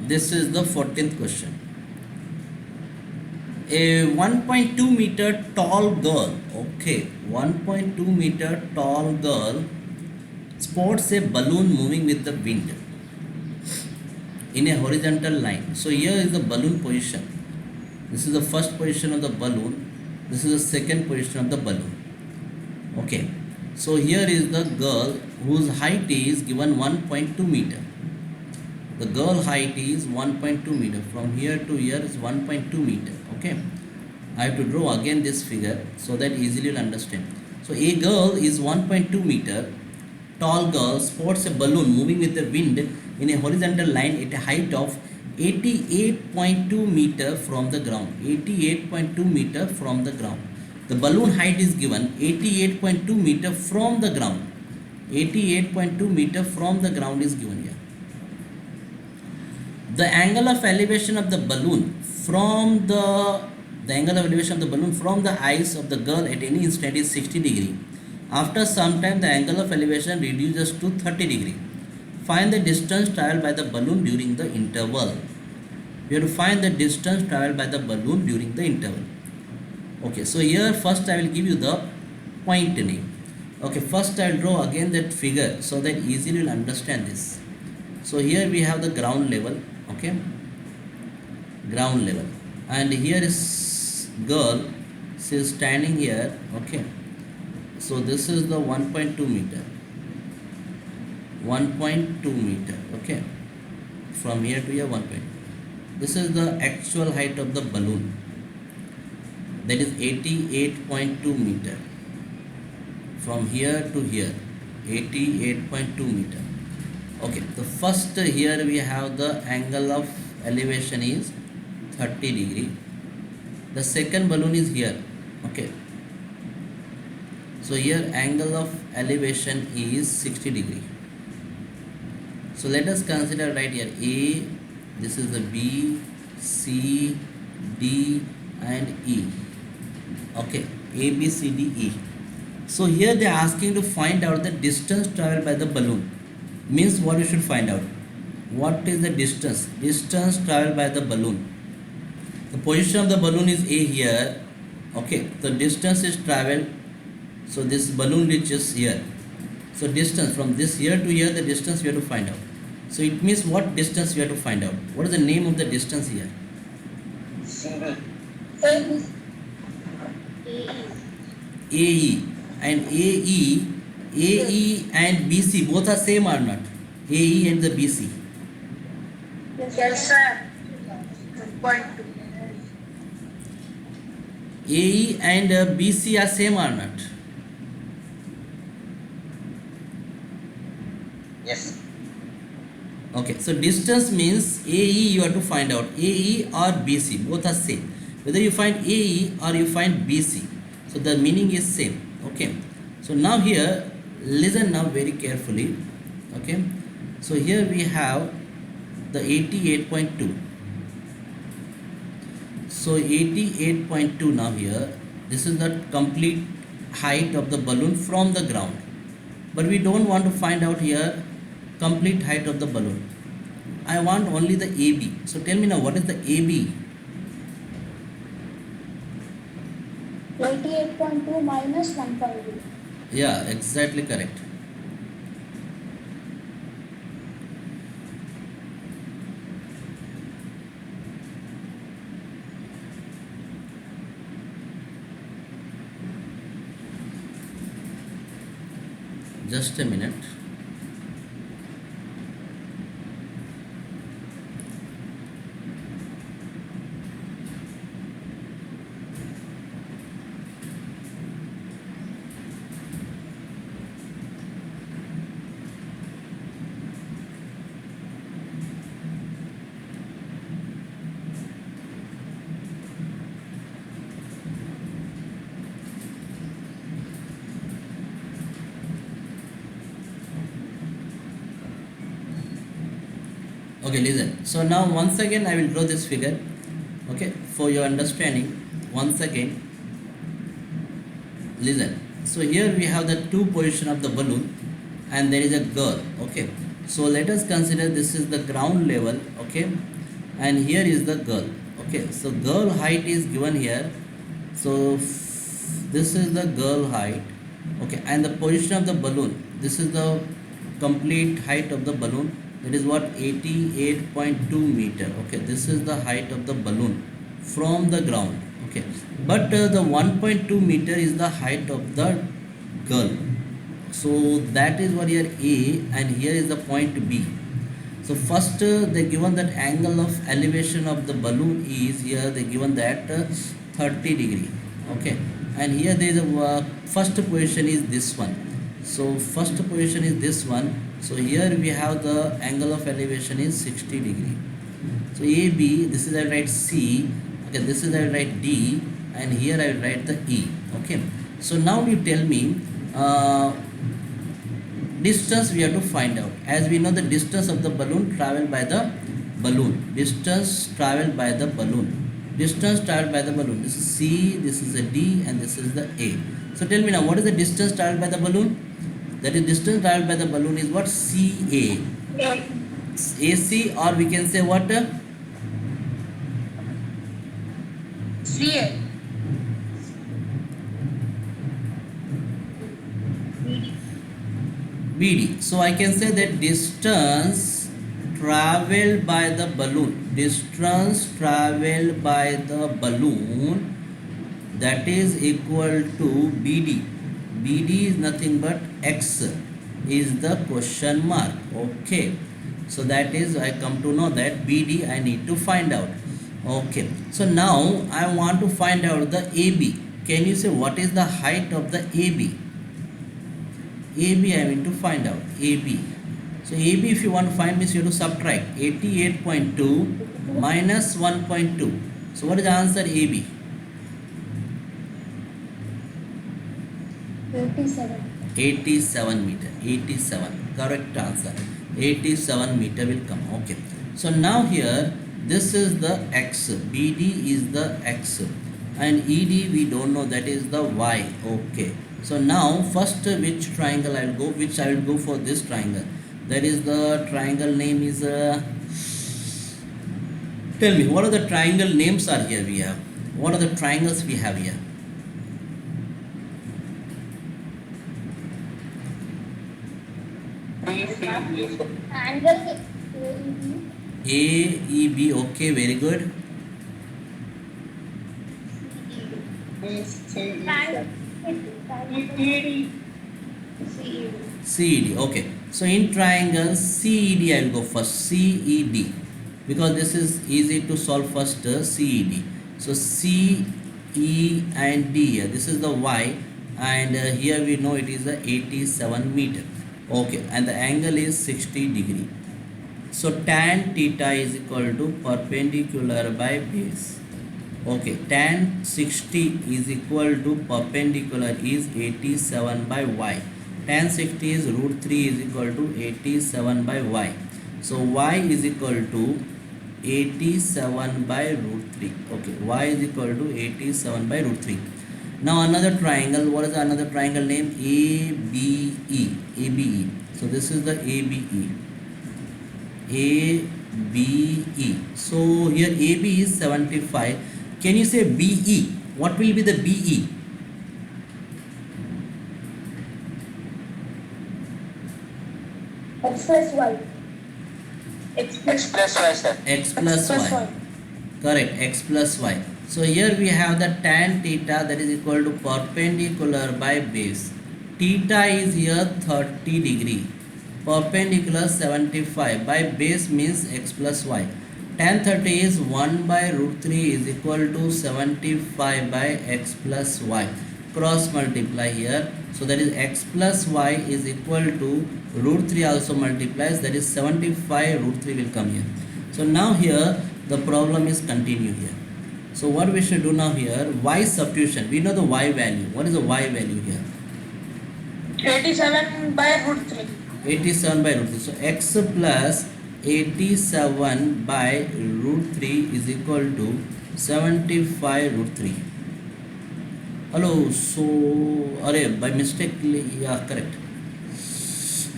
This is the 14th question. A 1.2 meter tall girl, okay, 1.2 meter tall girl spots a balloon moving with the wind in a horizontal line. So here is the balloon position. This is the first position of the balloon. This is the second position of the balloon. Okay, so here is the girl whose height is given 1.2 meter. The girl height is 1.2 meter. From here to here is 1.2 meter. Okay, I have to draw again this figure so that easily you'll understand. So a girl is 1.2 meter tall girl spots a balloon moving with the wind in a horizontal line at a height of 88.2 meter from the ground. 88.2 meter from the ground. The balloon height is given 88.2 meter from the ground. 88.2 meter from the ground is given here. The angle of elevation of the balloon from the angle of elevation of the balloon from the eyes of the girl at any instant is 60 degree. After some time, the angle of elevation reduces to 30 degree. Find the distance traveled by the balloon during the interval. We have to find the distance traveled by the balloon during the interval. Okay, so here first I will give you the point name. Okay, first I will draw again that figure so that easily you will understand this. So here we have the ground level, okay, ground level, and here is girl, she is standing here, okay. So this is the 1.2 meter, 1.2 meter, okay, from here to here 1. This is the actual height of the balloon, that is 88.2 meter, from here to here 88.2 meter. Okay, the first here we have the angle of elevation is 30 degree. The second balloon is here, okay. So here angle of elevation is 60 degree. So let us consider right here A, this is the B, C, D and E. Okay, A, B, C, D, E. So here they are asking to find out the distance traveled by the balloon. Means what you should find out. What is the distance? Distance traveled by the balloon. The position of the balloon is A here. Okay, the distance is traveled. So this balloon reaches here. So distance from this here to here, the distance we have to find out. So it means what distance we have to find out. What is the name of the distance here? AE. And AE and BC both are same or not? AE and the BC. Yes, sir. 1.2. AE and BC are same or not? Yes. Okay, so distance means AE you have to find out. AE or BC both are same. Whether you find AE or you find BC, so the meaning is same. Okay, so now here listen now very carefully. Okay, so here we have the 88.2. So 88.2 now here, this is the complete height of the balloon from the ground, but we don't want to find out here complete height of the balloon. I want only the AB. So tell me now, what is the AB? 88.2 minus 1.2. Yeah, exactly correct. Just a minute. Okay, listen. So now once again I will draw this figure. Okay, for your understanding. Once again, listen. So here we have the two position of the balloon, and there is a girl. Okay, So let us consider this is the ground level, okay, and here is the girl. Okay, so girl height is given here. So this is the girl height, okay, and the position of the balloon. This is the complete height of the balloon. That is what, 88.2 meter. Okay, this is the height of the balloon from the ground. Okay, but the 1.2 meter is the height of the girl. So that is what here A, and here is the point B. So first they given that angle of elevation of the balloon is here, they given that 30 degree. Okay, and here there is a first position is this one. So first position is this one. So here we have the angle of elevation is 60 degree. So AB, this is I write C. Okay, this is I write D, and here I write the E. Okay, so now you tell me distance we have to find out. As we know, the distance of the balloon traveled by the balloon. Distance traveled by the balloon. Distance traveled by the balloon. This is C, this is a D, and this is the A. So tell me now, what is the distance traveled by the balloon? That is, distance traveled by the balloon is what? CA. AC, or we can say what? CA. BD. So I can say that distance traveled by the balloon. Distance traveled by the balloon, that is equal to BD. BD is nothing but X is the question mark. Okay, so that is, I come to know that BD I need to find out. Okay, so now I want to find out the AB. Can you say what is the height of the AB? AB I need to find out. AB. So AB, if you want to find, means you have to subtract 88.2 minus 1.2. So what is the answer? AB. 87. 87 meter. 87. Correct answer. 87 meter will come. Okay. So now here, this is the X. BD is the X. And ED we don't know, that is the Y. Okay. So now first which triangle I will go? Which I will go for this triangle. That is the triangle name is. Tell me, what are the triangle names are here we have? What are the triangles we have here? Angle AEB. AEB. Okay, very good. CED. Okay. So in triangle CED I will go first. CED. Because this is easy to solve first. CED. So C, E and D. This is the Y. And here we know it is the 87 meter. Okay. And the angle is 60 degree. So tan theta is equal to perpendicular by base. Okay, tan 60 is equal to perpendicular is 87 by y. Tan 60 is root 3 is equal to 87 by y. So y is equal to 87 by root 3. Okay, y is equal to 87 by root 3. Now another triangle. What is another triangle name? ABE. ABE. So this is the ABE. ABE. So here AB is 75. Can you say BE? What will be the BE? X plus Y. X plus Y, sir. X plus Y. Correct, X plus Y. So here we have the tan theta, that is equal to perpendicular by base. Theta is here 30 degree. Perpendicular 75 by base means X plus Y. Tan 30 is 1 by root 3 is equal to 75 by X plus Y. Cross multiply here. So that is X plus Y is equal to root 3 also multiplies, that is 75 root 3 will come here. So now here the problem is continue here. So what we should do now here, Y substitution. We know the Y value. What is the Y value here? 87 by root 3. 87 by root 3. So X plus 87 by root 3 is equal to 75 root 3. Hello, so by mistake, yeah, correct.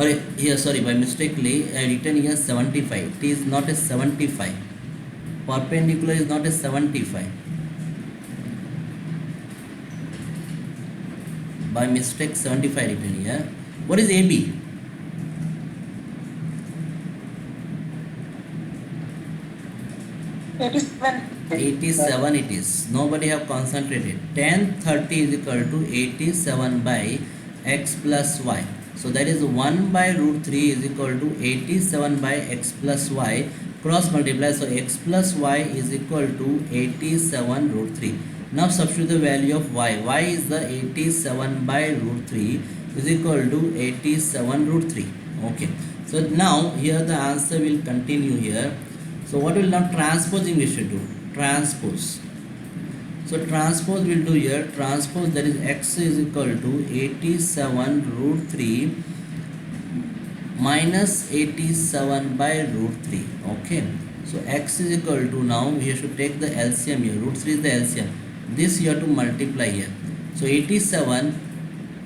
or here sorry, by mistakenly I written here 75. It is not a 75. Perpendicular is not a 75. By mistake 75 written here. What is AB? 87 it is. Nobody have concentrated. Tan 30 is equal to 87 by x plus y. So that is 1 by root 3 is equal to 87 by x plus y. Cross multiply. So x plus y is equal to 87 root 3. Now substitute the value of y. Y is the 87 by root 3 is equal to 87 root 3. Okay. So now here the answer will continue here. So what will now transposing we should do? Transpose. So transpose will do here. Transpose, that is x is equal to 87 root 3 minus 87 by root 3. Okay. So x is equal to, now we should take the LCM here. Root 3 is the LCM. This you have to multiply here. So 87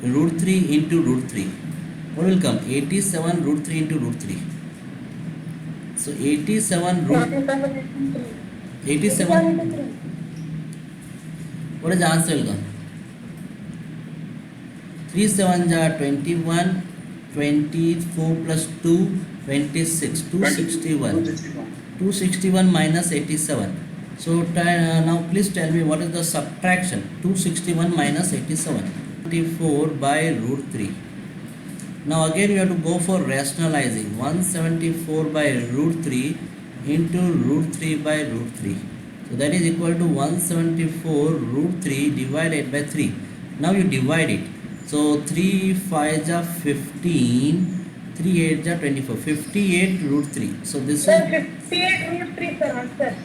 root 3 into root 3. What will come? 87 root 3 into root 3. So 87 root 87. What is the answer will come? 3 7 are 21, 24 plus 2, 26, 261. 261 minus 87. So now please tell me what is the subtraction? 261 minus 87. 24 by root 3. Now again you have to go for rationalizing. 174 by root 3 into root 3 by root 3. So that is equal to 174 root 3 divided by 3. Now you divide it. So 3 5 are 15, 3 8 are 24. 58 root 3. So this is 58 root 3 sir answer.